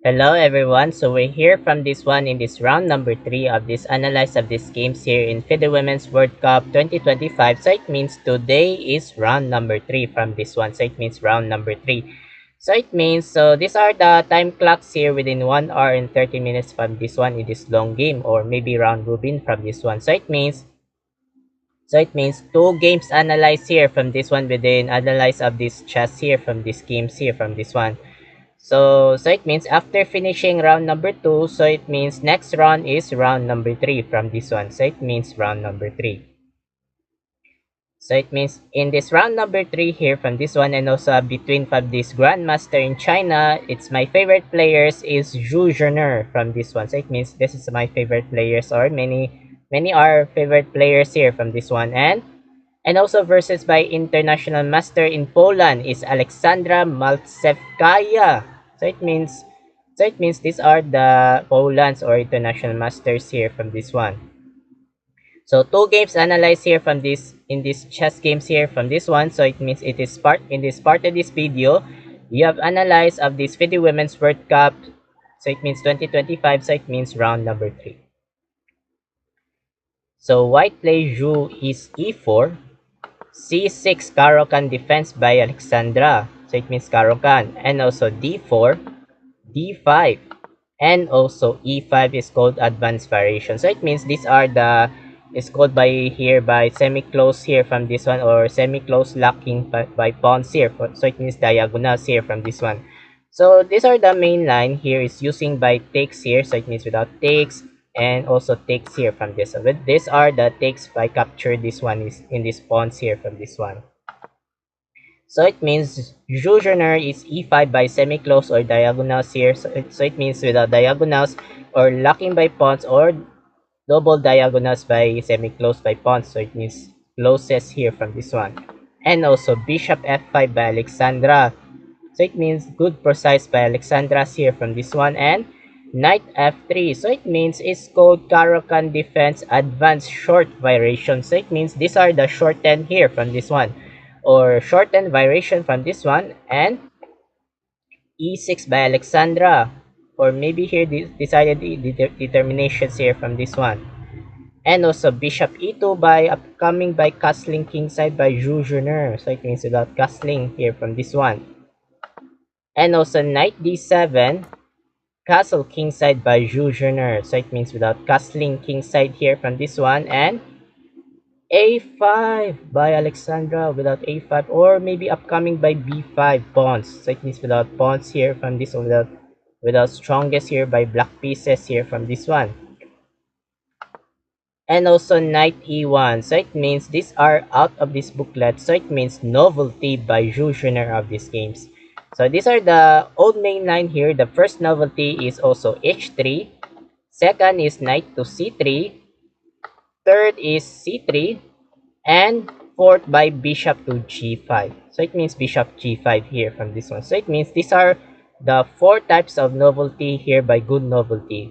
Hello everyone, so we're here from this one in this round number 3 of this analyze of these games here in FIDE Women's World Cup 2025. So it means today is round number 3 from this one, so it means round number 3. So it means, so these are the time clocks here within 1 hour and 30 minutes from this one in this long game or maybe round robin from this one. So it means two games analyzed here from this one within analyze of this chess here from these games here from this one. So it means after finishing round number 2, so it means next round is round number 3 from this one. So it means round number 3. So it means in this round number 3 here from this one and also between from this Grandmaster in China, it's my favorite players is Zhu Zhener from this one. So it means this is my favorite players or many are favorite players here from this one. And also versus by international master in Poland is Alexandra Maltsevskaya. So it means these are the Poland's or international masters here from this one. So two games analyzed here from this in this chess games here from this one. So it means it is part in this part of this video. You have analyzed of this FIDE Women's World Cup. So it means 2025. So it means round number 3. So white plays Zhu is e4. C6 Caro-Kann defense by Alexandra. So it means Caro-Kann. And also D4, D5. And also E5 is called advanced variation. So it means these are the is called by here by semi-close here from this one or semi-close locking by pawns here. So it means diagonals here from this one. So these are the main line here is using by takes here. So it means without takes and also takes here from this. So with these are the takes by capture. This one is in this pawns here from this one. So it means Zhu Zhener is e5 by semi-close or diagonals here. So it means without diagonals or locking by pawns or double diagonals by semi-close by pawns. So it means closest here from this one. And also bishop f5 by Alexandra. So it means good precise by Alexandra's here from this one. And knight f3. So it means it's called Caro-Kann defense advanced short variation. So it means these are the shortened here from this one or shortened variation from this one. And e6 by Alexandra or maybe here decided determinations here from this one. And also bishop e2 by upcoming by castling kingside by Zhu Zhener. So it means without castling here from this one. And also knight d7 castle kingside by Zhu Zhener. So it means without castling kingside here from this one. And a5 by Alexandra without a5 or maybe upcoming by b5 pawns. So it means without pawns here from this or without strongest here by black pieces here from this one. And also knight e1. So it means these are out of this booklet. So it means novelty by Zhu Zhener of these games. So these are the old main line here. The first novelty is also h3. Second is knight to c3. Third is c3. And fourth by bishop to g5. So it means bishop g5 here from this one. So it means these are the four types of novelty here by good novelty.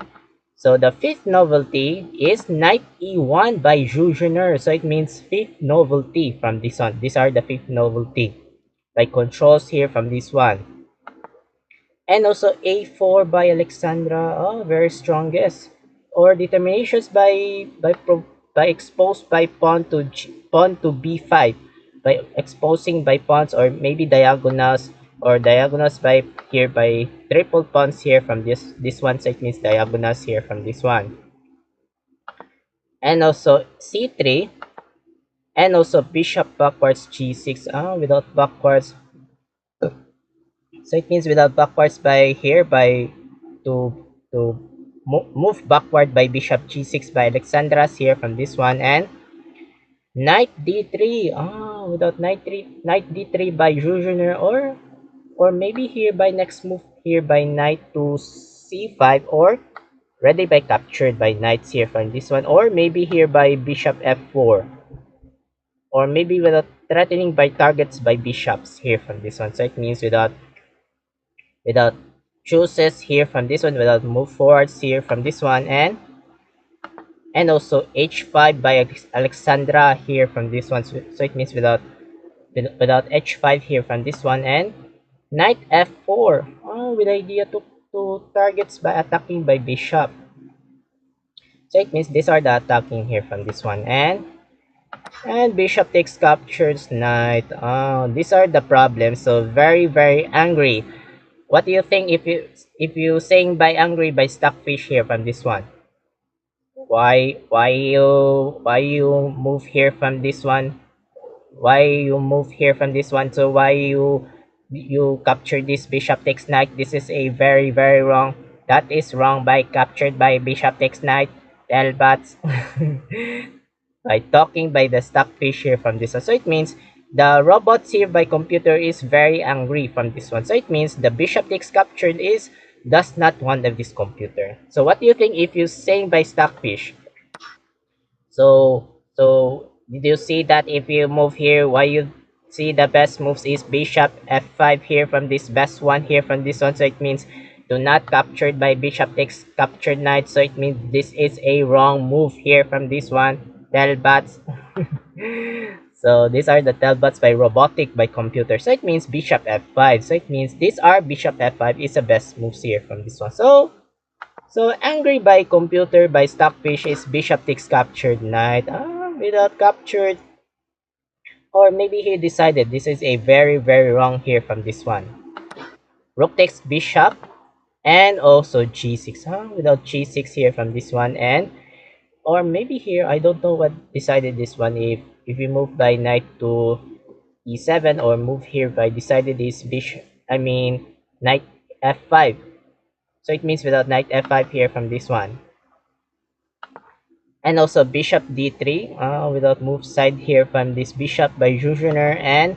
So the fifth novelty is knight e1 by Zhu Zhener. So it means fifth novelty from this one. These are the fifth novelty by controls here from this one. And also a4 by Alexandra. Oh, very strongest. Or determinations by exposed by pawn to b5 by exposing by pawns or maybe diagonals or diagonals by here by triple pawns here from this one. So it means diagonals here from this one. And also c3 and also bishop backwards g6 without backwards. So it means without backwards by here by to move backward by bishop g6 by Alexandra's here from this one. And knight d3 without knight d3 by Zhu Zhener or maybe here by next move here by knight to c5 or ready by captured by knights here from this one or maybe here by bishop f4 or maybe without threatening by targets by bishops here from this one. So it means without chooses here from this one, without move forwards here from this one. And also h5 by Alexandra here from this one. So it means without h5 here from this one. And knight f4 with idea to targets by attacking by bishop. So it means these are the attacking here from this one, and bishop takes captures knight. These are the problems. So very angry. What do you think if you saying by angry by stockfish here from this one? Why you move here from this one? Why you move here from this one? So why you capture this bishop takes knight? This is a very wrong. That is wrong by captured by bishop takes knight. Telbats. By talking by the stockfish here from this one. So it means the robots here by computer is very angry from this one. So it means the bishop takes captured is does not want of this computer. So what do you think if you saying by stockfish? So did you see that if you move here, why you see the best moves is bishop f5 here from this best one here from this one. So it means do not captured by bishop takes captured knight. So it means this is a wrong move here from this one. Telbats. So these are the telbats by robotic by computer. So it means bishop f5. So it means these are bishop f5 is the best moves here from this one. So angry by computer by stockfish is bishop takes captured knight. Without captured, or maybe he decided this is a very wrong here from this one. Rook takes bishop and also g6. Without g6 here from this one, and or maybe here I don't know what decided this one. If you move by knight to e7 or move here by decided this bishop. I mean knight f5. So it means without knight f5 here from this one. And also bishop d3 without move side here from this bishop by Jujner, and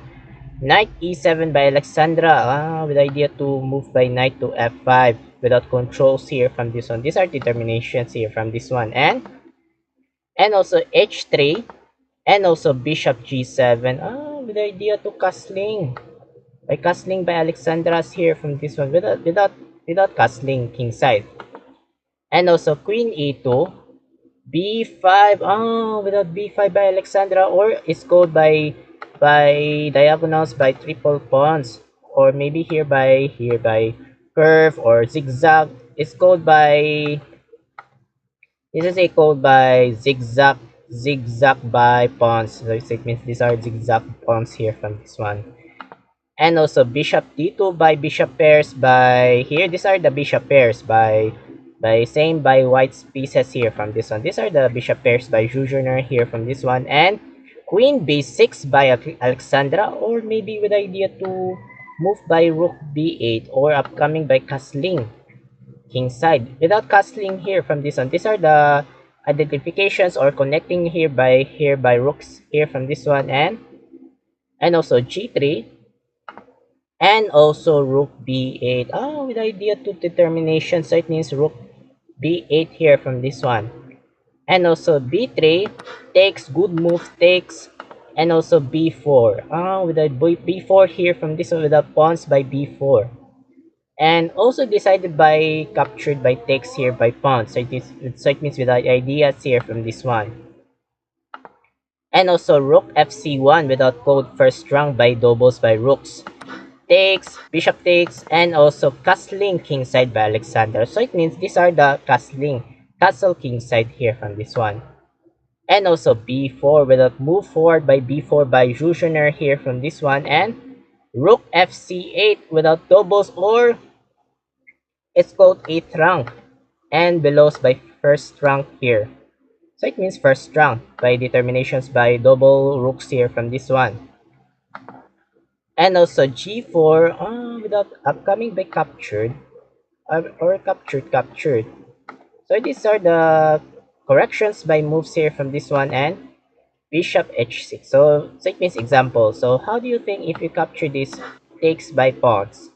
knight e7 by Alexandra with idea to move by knight to f5 without controls here from this one. These are determinations here from this one, and also h3 and also bishop g7 with idea to castling by Alexandra's here from this one without castling king side, and also queen e2 b5 without b5 by Alexandra, or is called by diagonals by triple pawns, or maybe here by curve or zigzag. It's called by this is a code by zigzag by pawns. So it means these are zigzag pawns here from this one. And also bishop d2 by bishop pairs by here. These are the bishop pairs by same by white's pieces here from this one. These are the bishop pairs by Jujner here from this one. And queen b6 by Alexandra, or maybe with idea to move by rook b8, or upcoming by castling king side without castling here from this one. These are the identifications or connecting here by rooks here from this one, and also g3 and also rook b8 with idea to determination. So it means rook b8 here from this one, and also b3 takes good move takes, and also b4 with a b4 here from this one without pawns by b4, and also decided by captured by takes here by pawns. So it means without ideas here from this one, and also rook fc1 without code first rank by doubles by rooks takes, bishop takes, and also castling king side by Alexander. So it means these are the castling castle king side here from this one. And also b4 without move forward by b4 by Jujner here from this one, and rook fc8 without doubles, or it's called 8th rank, and belows by first rank here. So it means first rank by determinations by double rooks here from this one. And also g4 without upcoming by captured, or captured. So these are the corrections by moves here from this one, and bishop h6. So it means example. So how do you think if you capture this takes by pawns?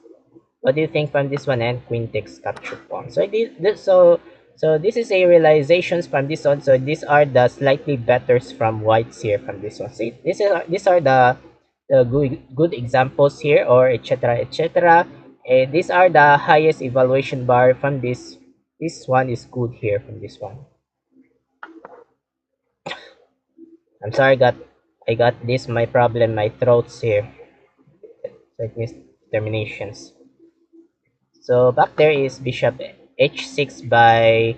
What do you think from this one, and queen takes capture pawn? So this is a realizations from this one. So these are the slightly betters from whites here from this one. See, these are the good examples here, or etc. And these are the highest evaluation bar from this. This one is good here from this one. I'm sorry, I got this my problem, my throats here. So it means terminations. So back there is bishop h6 by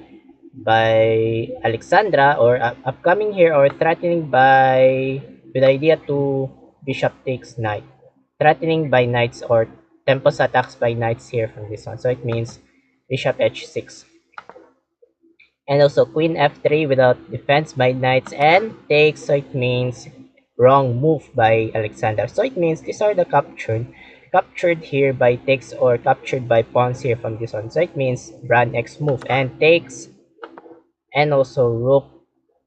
Alexandra, or upcoming here, or threatening by with idea to bishop takes knight, threatening by knights or tempos attacks by knights here from this one. So it means bishop h6, and also queen f3 without defense by knights and takes. So it means wrong move by Alexander. So it means these are the captured here by takes or captured by pawns here from this one. So it means brand X move and takes, and also rook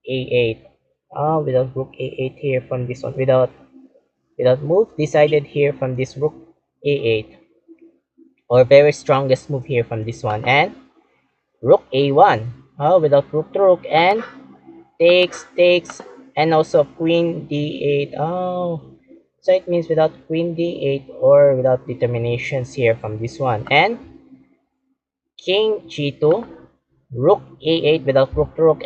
a8. Without rook a8 here from this one, without move decided here from this rook a8, or very strongest move here from this one, and rook a1. Without rook to rook, and takes, and also queen d8. So it means without queen d8, or without determinations here from this one, and king g2, rook a8 without rook to rook,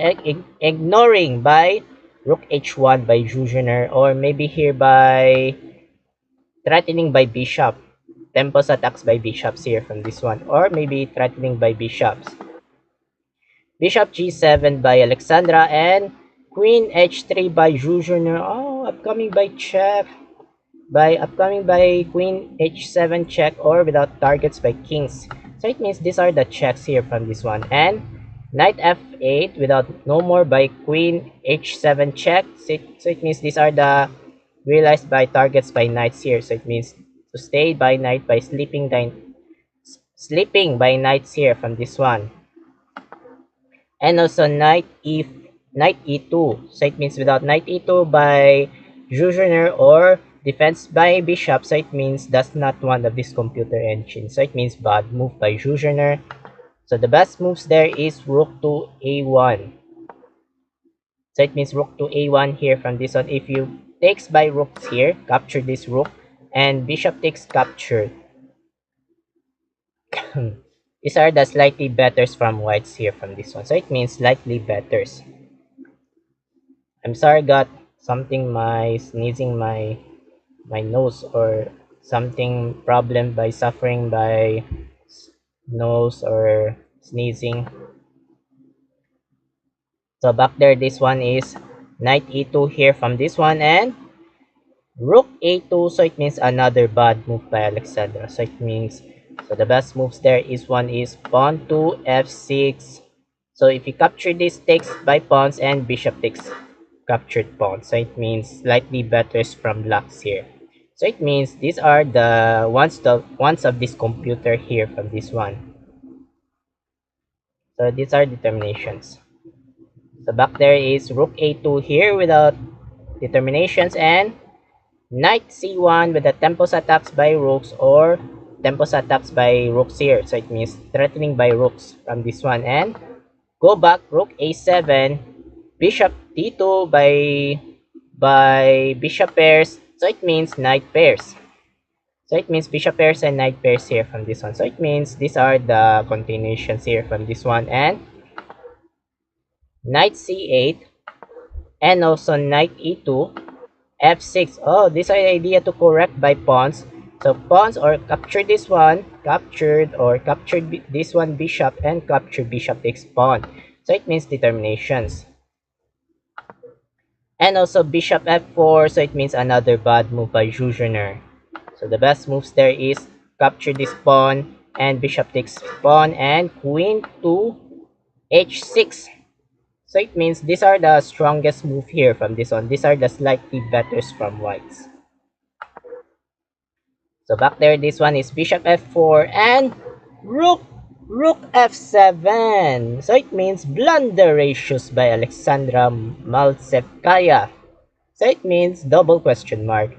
ignoring by rook h1 by Jujiner, or maybe here by threatening by bishop, tempos attacks by bishops here from this one, or maybe threatening by bishops. Bishop g7 by Alexandra, and queen h3 by Jujiner. Upcoming by check, upcoming by queen h7 check, or without targets by kings. So it means these are the checks here from this one, and knight f8 without no more by queen h7 check. So it means these are the realized by targets by knights here. So it means to stay by knight by sleeping by knights here from this one, and also knight e2. So it means without knight e2 by Jujiner, or defense by bishop. So it means that's not one of this computer engine. So it means bad move by Jujiner. So the best moves there is rook to a1. So it means rook to a1 here from this one. If you takes by rooks here, capture this rook, and bishop takes captured. These are the slightly betters from whites here from this one. So it means slightly betters. I'm sorry, got something sneezing my nose, or something problem by suffering by nose or sneezing. So back there, this one is knight e2 here from this one, and rook a2. So it means another bad move by Alexandra. So it means, so the best moves there is one is pawn to f6. So if you capture this, takes by pawns, and bishop takes captured pawn. So it means slightly better from blacks here. So it means these are the ones of this computer here from this one. So these are determinations. So back there is rook a2 here without determinations, and knight c1 with the tempos attacks by rooks, or tempos attacks by rooks here. So it means threatening by rooks from this one, and go back rook a7, bishop d2 by bishop pairs. So it means knight pairs. So it means bishop pairs and knight pairs here from this one. So it means these are the continuations here from this one, and knight c8, and also knight e2, f6. This is the idea to correct by pawns. So pawns, or capture this one, captured, or captured this one bishop, and capture bishop takes pawn. So it means determinations. And also bishop f4. So it means another bad move by Jujiner. So the best moves there is capture this pawn, and bishop takes pawn, and queen to h6. So it means these are the strongest move here from this one. These are the slightly betters from whites. So back there, this one is bishop f4, and rook f7. So it means blunder ratios by Alexandra Maltsevskaya. So it means double question mark.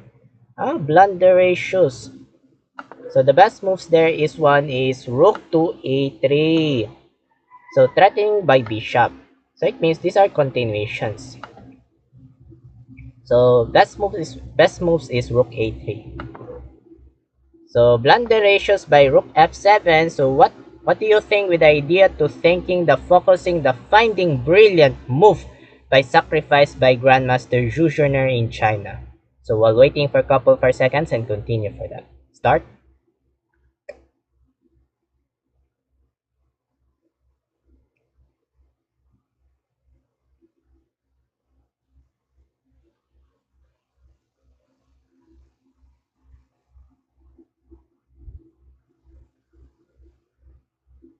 Blunder ratios. So the best moves there is one is rook to a3. So threatening by bishop. So it means these are continuations. So best moves is rook a3. So blunder ratios by rook f7. So what do you think with the idea to thinking the focusing the finding brilliant move by sacrifice by Grandmaster Zhu Junior in China? So while waiting for a couple of seconds, and continue for that. Start.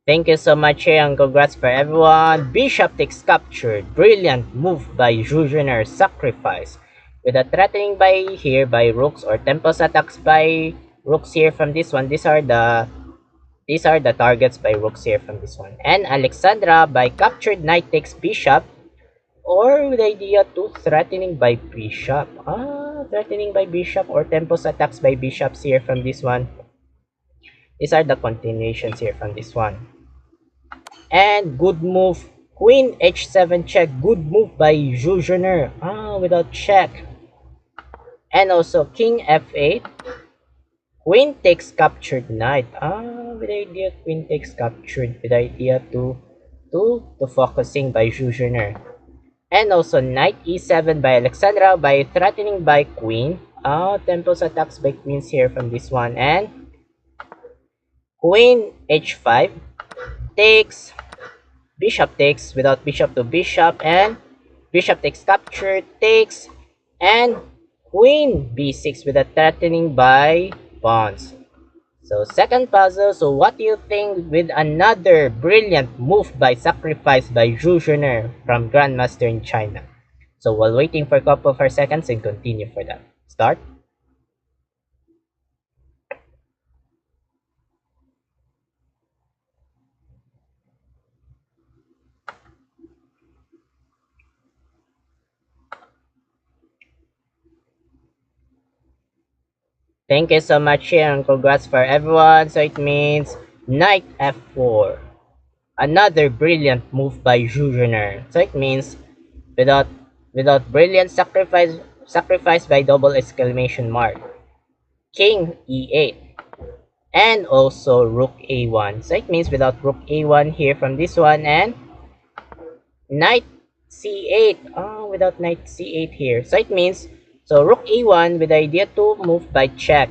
Thank you so much here and congrats for everyone. Bishop takes captured. Brilliant move by Jujiner. Sacrifice. With a threatening by here by rooks or temples attacks by rooks here from this one. These are the targets by rooks here from this one. And Alexandra by captured knight takes bishop. Or with idea to threatening by bishop. Threatening by bishop or temples attacks by bishops here from this one. These are the continuations here from this one. And good move. Queen h7 check. Good move by Jujiner. Without check. And also King f8. Queen takes captured knight. With idea queen takes captured. With idea to focusing by Jujiner. And also knight e7 by Alexandra by threatening by queen. Temples attacks by queens here from this one. And queen h5 takes, bishop takes without bishop to bishop, and bishop takes capture, takes, and queen b6 with a threatening by pawns. So second puzzle, so what do you think with another brilliant move by sacrifice by Zhu Juner from Grandmaster in China? So while waiting for a couple of seconds and continue for that. Start. Thank you so much and congrats for everyone. So it means knight f4. Another brilliant move by Zhu Juner. So it means without brilliant sacrifice by double exclamation mark. King e8. And also rook a1. So it means without rook a1 here from this one, and knight c8. Without knight c8 here. So it means, so rook a1 with the idea to move by check.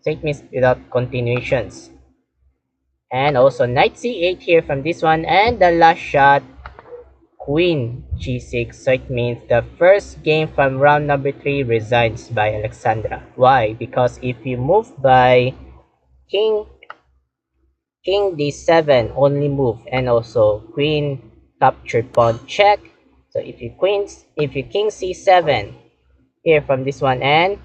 So it means without continuations. And also knight c8 here from this one, and the last shot, queen g6. So it means the first game from round number 3 resigns by Alexandra. Why? Because if you move by king d7 only move, and also queen captured pawn check. So if you king c7 here from this one, and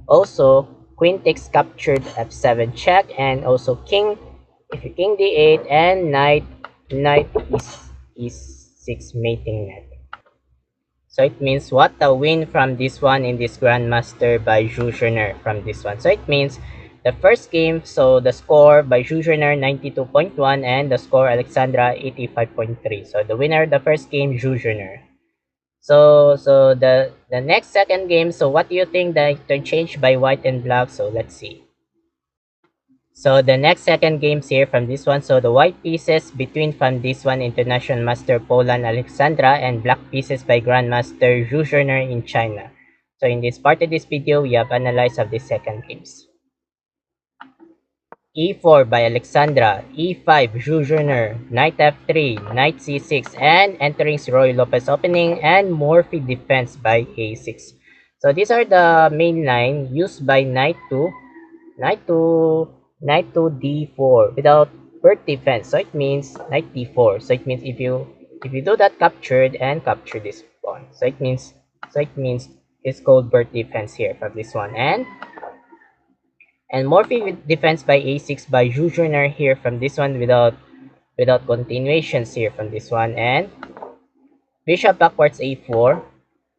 also queen takes captured f7 check, and also king d8 and knight e6 mating net. So it means what a win from this one in this Grandmaster by Zhu Juner from this one. So it means the first game, so the score by Zhu Juner 92.1 and the score Alexandra 85.3. So the winner of the first game, Zhu Juner. So the next second game, so what do you think the interchange by white and black? So let's see. So the next second games here from this one, so the white pieces between from this one International Master Poland Alexandra, and black pieces by Grandmaster Zhu Juner in China. So in this part of this video, we have analyzed of the second games. e4 by Alexandra, e5 Zhu Juner, knight f3, knight c6, and entering si Roy Lopez opening, and Morphy defense by a6. So these are the main line used by knight to d4 without birth defense. So it means knight d4. So it means if you do that captured and capture this pawn. So it means it's called birth defense here from this one. And Morphy defense by a6 by Zhu Juner here from this one without continuations here from this one, and bishop backwards a4,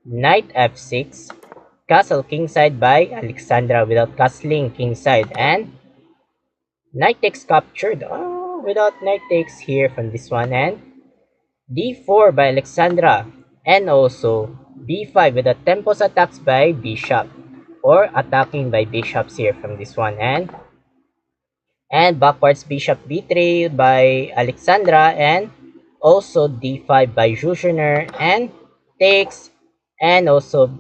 knight f6, castle kingside by Alexandra without castling kingside, and knight takes captured without knight takes here from this one, and d4 by Alexandra, and also b5 with the tempos attacks by bishop or attacking by bishops here from this one, and backwards bishop b3 by Alexandra, and also d5 by Zhu Juner, and takes, and also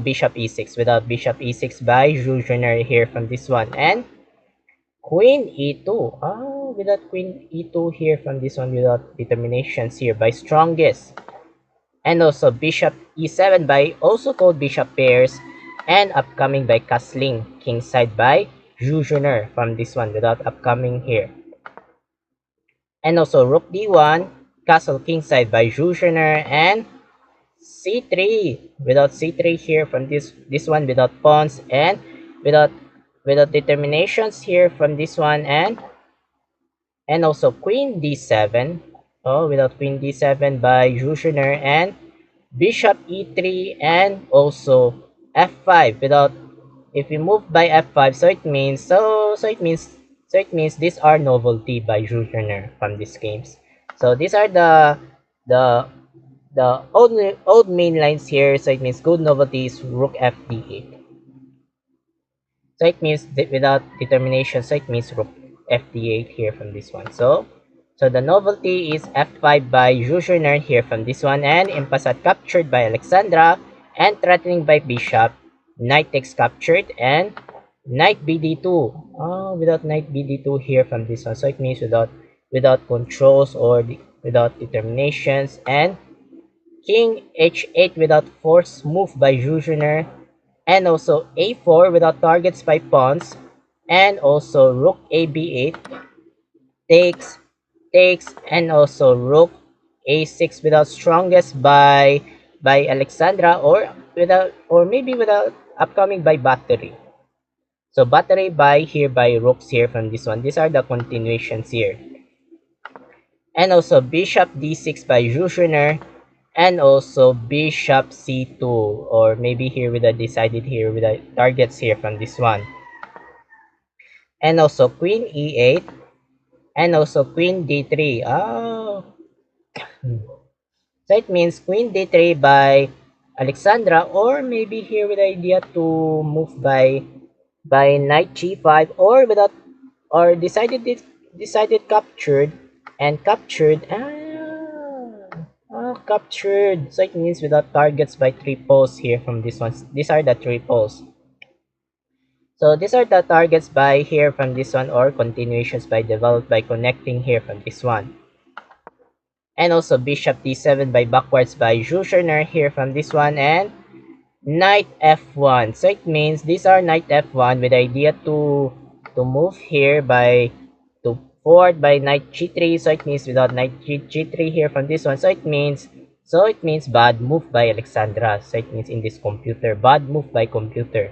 bishop e6 without bishop e6 by Zhu Juner here from this one, and queen e2 without queen e2 here from this one without determinations here by strongest, and also bishop e7 by also called bishop pairs, and upcoming by castling kingside by Zhu Juner from this one without upcoming here. And also rook d1, castle kingside by Jushner, and c3 without c3 here from this one without pawns, and without determinations here from this one, and also queen d7. Oh, without queen d7 by Jushner, and bishop e3, and also f5 without, if we move by f5, so it means these are novelty by Jushner from these games. So these are the old main lines here. So it means good novelties rook f d8. So it means without determination, so it means rook f d8 here from this one. So the novelty is f5 by Jushner here from this one, and Impasat captured by Alexandra, and threatening by bishop, knight takes captured, and knight bd2. Oh, without knight bd2 here from this one. So it means without controls or without determinations, and king h8 without force move by Jushner, and also a4 without targets by pawns, and also rook a b8 takes, and also rook a6 without strongest by Alexandra, or without, or maybe without upcoming by battery. So battery by here by rooks here from this one. These are the continuations here. And also bishop d6 by Jushner, and also bishop c2, or maybe here with a decided here with the targets here from this one, and also queen e8, and also queen d3. Oh, so it means queen d3 by Alexandra, or maybe here with the idea to move by knight g5, or without, or decided captured, and captured. Captured. So it means without targets by three poles here from this one. These are the three poles. So these are the targets by here from this one, or continuations by developed by connecting here from this one. And also bishop d7 by backwards by Jushner here from this one, and knight f1. So it means these are knight f1 with the idea to move here by to forward by knight g3. So it means without knight g3 here from this one. So it means bad move by Alexandra. So it means in this computer, bad move by computer.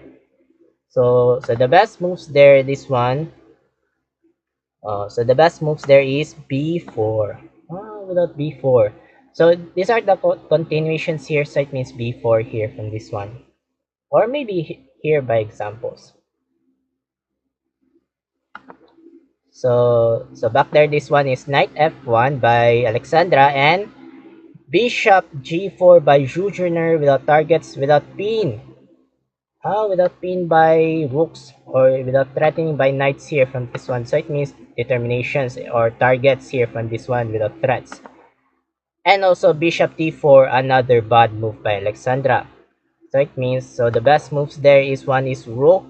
So the best moves there, this one. So the best moves there is b4. Without b4. So these are the continuations here. So it means b4 here from this one, or maybe here by examples. So back there, this one is knight f1 by Alexandra, and bishop g4 by Jushner without targets, without pin. Without pin by rooks, or without threatening by knights here from this one. So it means determinations or targets here from this one without threats. And also bishop d4, another bad move by Alexandra. So it means, so the best moves there is one is rook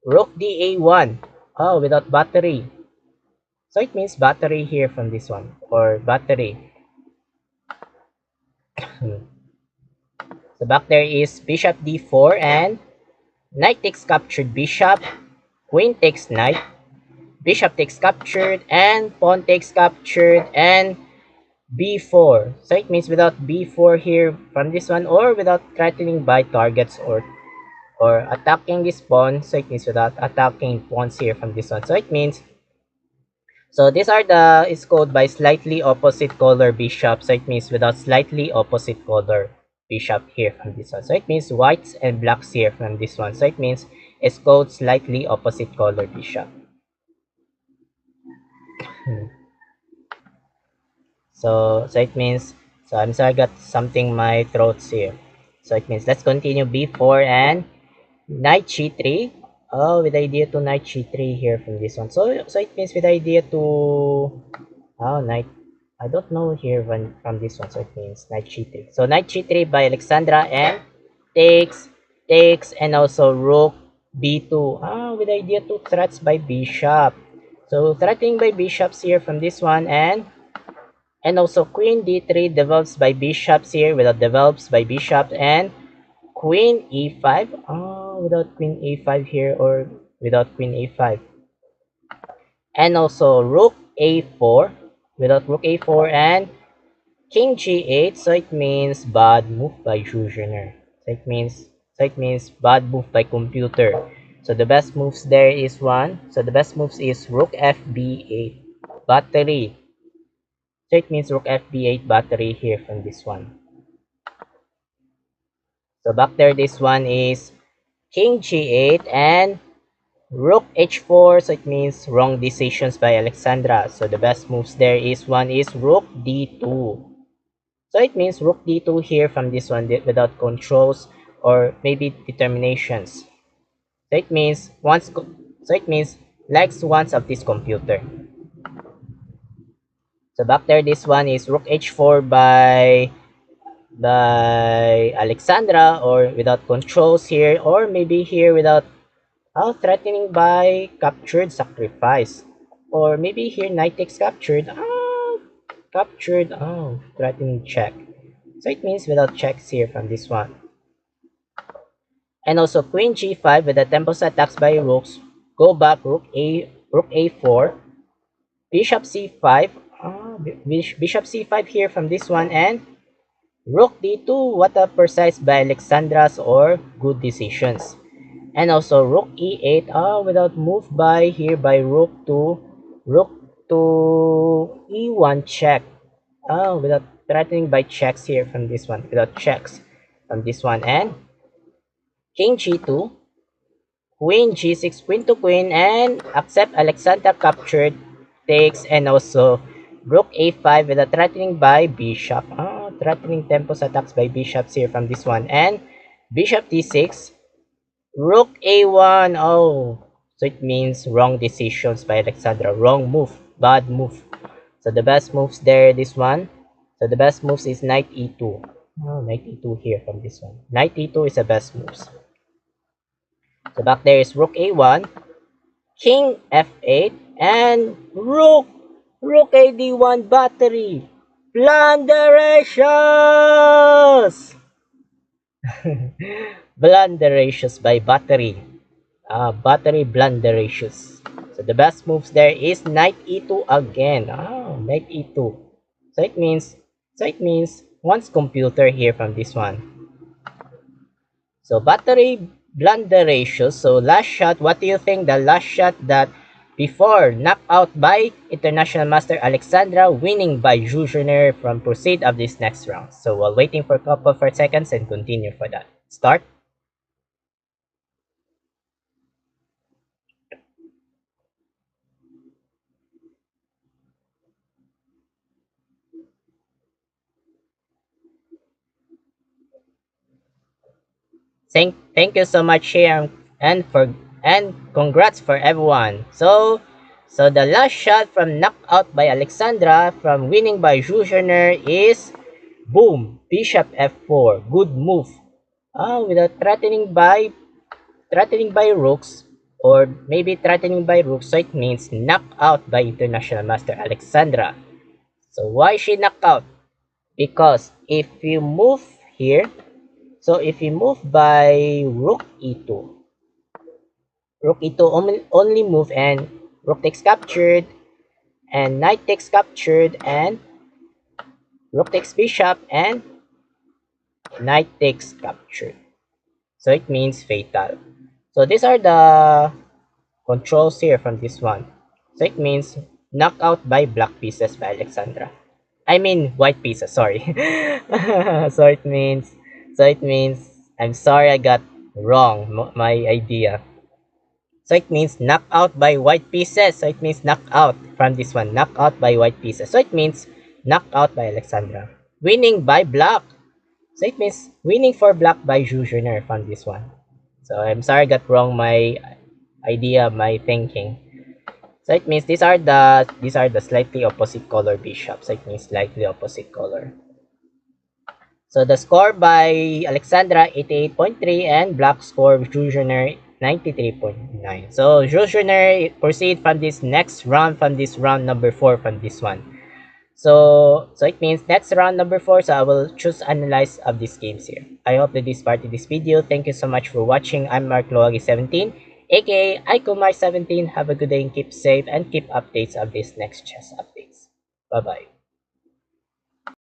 da1. Without battery. So it means battery here from this one, or battery. So back there is bishop d4, and knight takes captured bishop, queen takes knight, bishop takes captured, and pawn takes captured, and b4. So it means without b4 here from this one, or without threatening by targets, or attacking this pawn. So it means without attacking pawns here from this one. So it means, so these are the, is called by slightly opposite color bishop. So it means without slightly opposite color bishop here from this one. So it means whites and blacks here from this one. So it means it's called slightly opposite color bishop. So it means, so I'm sorry, I got something my throats here. So it means let's continue b4 and knight g3. With the idea to knight g3 here from this one. So it means with the idea to knight, I don't know here when from this one. So it means knight g3. So knight g3 by Alexandra, and takes, and also rook b2. With the idea to threats by bishop. So threatening by bishops here from this one, and also queen d3 develops by bishops here without develops by bishop, and queen e5. Without queen e5 here, or without queen e5. And also rook a4, without rook a4, and king g8. So it means bad move by Jujiner. So it means bad move by computer. So the best moves there is one. So the best moves is rook fb8 battery. So it means rook fb8 battery here from this one. So back there, this one is king g8 and rook h4. So it means wrong decisions by Alexandra. So the best moves there is one is rook d2. So it means rook d2 here from this one without controls or maybe determinations. So it means likes once of this computer. So back there, this one is rook h4 by Alexandra, or without controls here, or maybe here without threatening by captured sacrifice, or maybe here knight takes captured. Captured. Threatening check. So it means without checks here from this one. And also queen g5 with the tempos attacks by rooks. Go back rook a4, bishop c5. Bishop c5 here from this one, and rook d2. What a precise by Alexandra's or good decisions. And also rook e8. Without move by here by rook to e1 check. Without threatening by checks here from this one. Without checks from this one, and king g2, queen g6, queen to queen, and accept Alexandra captured takes, and also rook a5 with a threatening by bishop. Threatening tempos attacks by bishops here from this one, and bishop d6, rook a1. So it means wrong decisions by Alexandra. Wrong move, bad move. So the best moves there, this one. So the best moves is knight e2. Knight e2 here from this one. Knight e2 is the best moves. So back there is rook a1, king f8, and rook a d1 battery. Blunderacious! Blunderacious by battery. Battery blunderacious. So the best moves there is knight e2 again. Knight e2. So it means once computer here from this one. So battery blunderacious. So last shot, what do you think the last shot that before knockout by International Master Alexandra, winning by Jujiner from proceed of this next round. So while waiting for a couple of seconds and continue for that. Start. Thank you so much here, and congrats for everyone. So the last shot from knockout by Alexandra from winning by Jujiner is boom, bishop f4. Good move. Without threatening by rooks, or maybe threatening by rooks, so it means knockout by International Master Alexandra. So why she knocked out? Because if you move here, so if you move by rook e2, only move, and rook takes captured, and knight takes captured, and rook takes bishop, and knight takes captured. So it means fatal. So these are the controls here from this one. So it means knockout by black pieces by Alexandra. I mean white pieces, sorry. so it means I'm sorry I got wrong my idea. So it means knockout by white pieces. So it means knockout from this one. Knockout by white pieces. So it means knockout by Alexandra. Winning by black. So it means winning for black by Jujiner from this one. So I'm sorry I got wrong my idea, my thinking. So it means these are the slightly opposite color bishops. So it means slightly opposite color. So the score by Alexandra 88.3 and black score Jujiner 93.9. So Jujiner proceed from this next round, from this round number 4 from this one. So it means next round number 4, so I will choose analyze of these games here. I hope that this part of this video. Thank you so much for watching. I'm Mark Loagi 17. aka iComar17. Have a good day and keep safe and keep updates of these next chess updates. Bye bye.